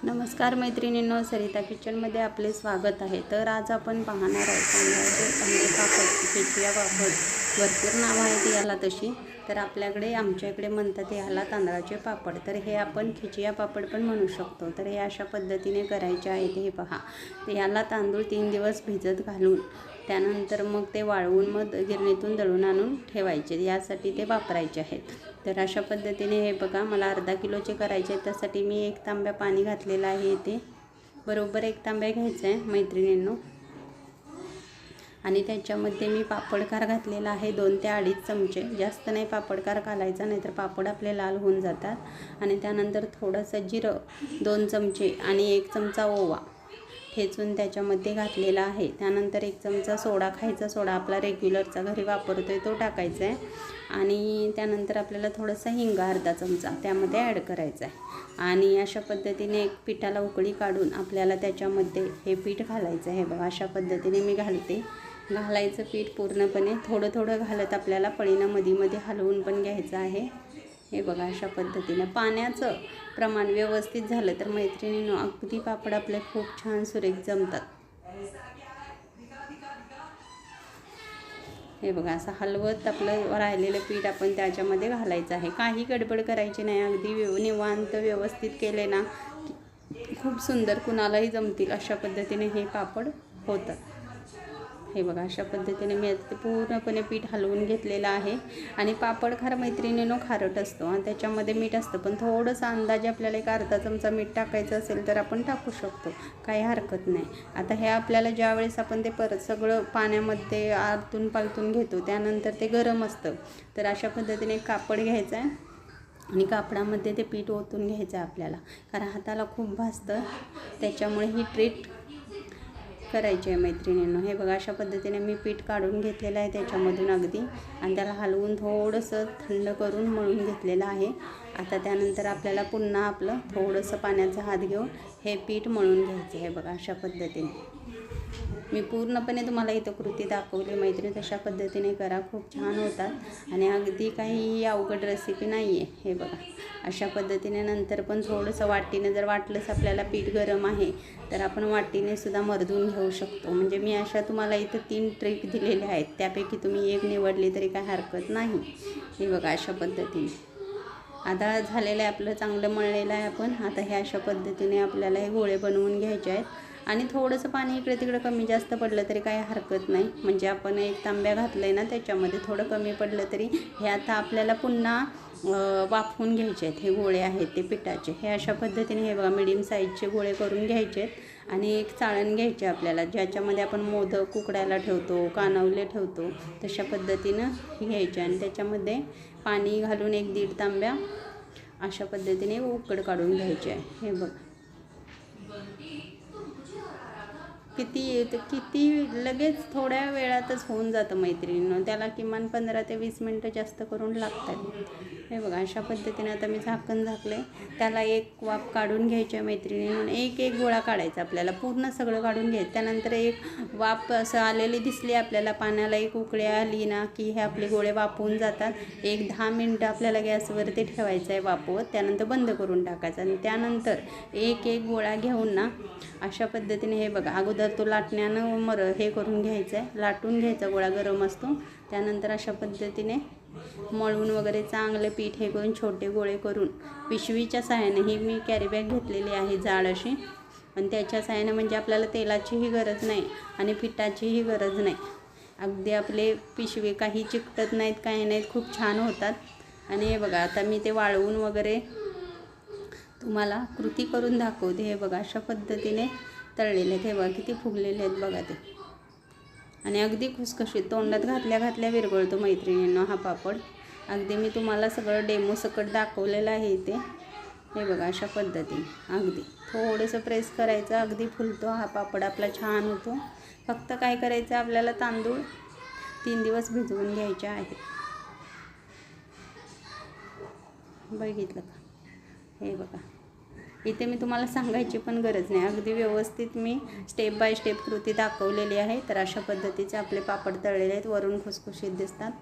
नमस्कार मैत्रिणींनो, सरिता किचनमध्ये आपले स्वागत आहे। तर आज आपण पाहणार आहोत तांदळाचे अंडे पापड, खिचिया पापड, भरपूर नाव आहेत याला तशी। तर आपल्याकडे आमच्याकडे म्हणतात याला तांदळाचे पापड। तर हे आपण खिचिया पापड पण म्हणू शकतो। तर हे अशा पद्धतीने करायचे आहेत। हे पहा, याला तांदूळ 3 दिवस भिजत घालून त्यानंतर मग ते वाळवून मग गिरणीतून दळून आणून ठेवायचे, यासाठी ते वापरायचे आहेत। तर अशा पद्धतीने हे बघा, मला अर्धा किलोचे करायचे, त्यासाठी मी 1 तांब्या पाणी घातलेलं आहे। इथे बरोबर 1 तांब्या घ्यायचं आहे मैत्रिणींनो। आणि त्याच्यामध्ये मी पापडखार घातलेला आहे 2 ते 2.5 चमचे। जास्त नाही पापडखार घालायचा, नाहीतर पापड आपले लाल होऊन जातात। आणि त्यानंतर थोडंसं जिरं 2 चमचे आणि 1 चमचा ओवा ठेचून त्याच्यामध्ये घातलेला आहे। त्यानंतर 1 चमचा सोडा, खायचा सोडा आपला रेग्युलरचा घरी वापरतोय तो टाकायचा आहे। आणि त्यानंतर आपल्याला थोडंसं हिंग अर्धा चमचा त्यामध्ये ॲड करायचा आहे। आणि अशा पद्धतीने एक पिठाला उकळी काढून आपल्याला त्याच्यामध्ये हे पीठ घालायचं आहे। बघा, अशा पद्धतीने मी घालायचं पीठ पूर्णपणे, थोडं थोडं घालत आपल्याला पळीनं मध्ये हलवून पण घ्यायचं आहे। हे बघा, अशा पद्धतीने पाण्याचं प्रमाण व्यवस्थित झालं तर मैत्रिणींनो अगदी पापड आपले खूप छान सुरेख जमतात। हे बघा, असं हलवत आपलं राहिलेलं पीठ आपण त्याच्यामध्ये घालायचं आहे। काही गडबड करायची नाही, अगदी निवांत व्यवस्थित केले ना खूप सुंदर कुणालाही जमतील अशा पद्धतीने हे पापड होतात। हे बघा, अशा पद्धतीने मी आता पूर्णपणे पीठ हलवून घेतलेलं आहे। आणि पापड खार मैत्रिणींनो खारट असतो आणि त्याच्यामध्ये मीठ असतं, पण थोडंसं अंदाजे आपल्याला 1 अर्धा चमचा मीठ टाकायचं असेल तर आपण टाकू शकतो, काही हरकत नाही। आता हे आपल्याला ज्यावेळेस आपण ते परत सगळं पाण्यामध्ये आलतून पालतून घेतो त्यानंतर ते गरम असतं। तर अशा पद्धतीने कापड घ्यायचं आहे आणि कापडामध्ये ते पीठ ओतून घ्यायचं आहे आपल्याला, कारण हाताला खूप भाजतं, त्याच्यामुळे ही ट्रीट करायची आहे मैत्रिणींनो। हे बघा, अशा पद्धतीने मी पीठ काढून घेतलेलं आहे त्याच्यामधून अगदी, आणि त्याला हलवून थोडंसं थंड करून मळून घेतलेलं आहे। आता त्यानंतर आपल्याला पुन्हा आपलं थोडंसं पाण्याचा हात घेऊन हे पीठ मळून घ्यायचं आहे। बघा, अशा पद्धतीने मी पूर्णपणे तुम्हाला इथं कृती दाखवली मैत्रिणी, तशा पद्धतीने करा, खूप छान होतात आणि अगदी काही अवघड रेसिपी नाही आहे। हे बघा, अशा पद्धतीने नंतर पण थोडंसं वाटीने जर वाटलंच आपल्याला पीठ गरम आहे तर आपण वाटीने सुद्धा मर्दून घेऊ शकतो। म्हणजे मी अशा तुम्हाला इथं 3 ट्रिक दिलेल्या आहेत, त्यापैकी तुम्ही एक निवडली तरी काय हरकत नाही। हे बघा, अशा पद्धतीने आता झालेलं आहे आपलं, चांगलं मळलेलं आहे आपण। आता हे अशा पद्धतीने आपल्याला हे गोळे बनवून घ्यायचे आहेत। आणि थोडंसं पाणी इकडे तिकडे कमी जास्त पडलं तरी काही हरकत नाही, म्हणजे आपण 1 तांब्या घातलं आहे ना, त्याच्यामध्ये थोडं कमी पडलं तरी हे आता आपल्याला पुन्हा वाफवून घ्यायचे आहेत। हे गोळे आहेत ते पिठाचे, हे अशा पद्धतीने हे बघा मीडियम साईजचे गोळे करून घ्यायचे आहेत। आणि एक चाळण घ्यायचे आपल्याला, ज्याच्यामध्ये आपण मोदक उकडायला ठेवतो, कानवले ठेवतो, तशा पद्धतीनं घ्यायचे। आणि त्याच्यामध्ये पाणी घालून 1-1.5 तांब्या अशा पद्धतीने उकड काढून घ्यायचे आहे। हे बघा, किती लगेच थोड्या वेळातच होऊन जातं मैत्रिणींनो, त्याला किमान 15 ते 20 मिनटं जास्त करून लागतात। हे बघा, अशा पद्धतीने आता मी झाकण झाकले, त्याला एक वाफ काढून घ्यायची आहे मैत्रिणींनो। एक गोळा काढायचा आपल्याला, पूर्ण सगळं काढून घ्यायचं। त्यानंतर एक वाफ असं आलेली दिसली आपल्याला, पाण्याला एक उकळी आली ना की हे आपले गोळे वाफवून जातात। 10 मिनटं आपल्याला गॅसवरती ठेवायचं आहे वाफवत, त्यानंतर बंद करून टाकायचं। आणि त्यानंतर एक गोळा घेऊन ना अशा पद्धतीने हे बघा, अगोदर तो लाटण्यानं हे करून घ्यायचं आहे, लाटून घ्यायचा, गोळा गरम असतो। त्यानंतर अशा पद्धतीने मळून वगैरे चांगलं पीठ हे करून छोटे गोळे करून पिशवीच्या सहाय्याने, ही मी कॅरी बॅग घेतलेली आहे जाड अशी, आणि त्याच्या सहाय्याने म्हणजे आपल्याला तेलाचीही गरज नाही आणि पिठाचीही गरज नाही, अगदी आपले पिशवी काही चिकटत नाहीत, काही नाहीत, खूप छान होतात। आणि हे बघा, आता मी ते वाळवून वगैरे तुम्हाला कृती करून दाखवते। हे बघा, अशा पद्धतीने तळलेले आहेत। हे बघा किती फुगलेले आहेत बघा ते, आणि अगदी खुसखुशीत, तोंडात घातल्या विरघळतो मैत्रिणींनो हा पापड। अगदी मी तुम्हाला सगळं डेमो सकट दाखवलेलं आहे इथे। हे बघा, अशा पद्धतीने अगदी थोडंसं प्रेस करायचं, अगदी फुलतो हा पापड आपला, छान होतो। फक्त काय करायचं, आपल्याला तांदूळ 3 दिवस भिजवून घ्यायचे आहेत। बघितलं का? हे बघा, इथे मी तुम्हाला सांगायची पण गरज नाही, अगदी व्यवस्थित मी स्टेप बाय स्टेप कृती दाखवलेली आहे। तर अशा पद्धतीचे आपले पापड तळलेले आहेत, वरून खुसखुशीत दिसतात।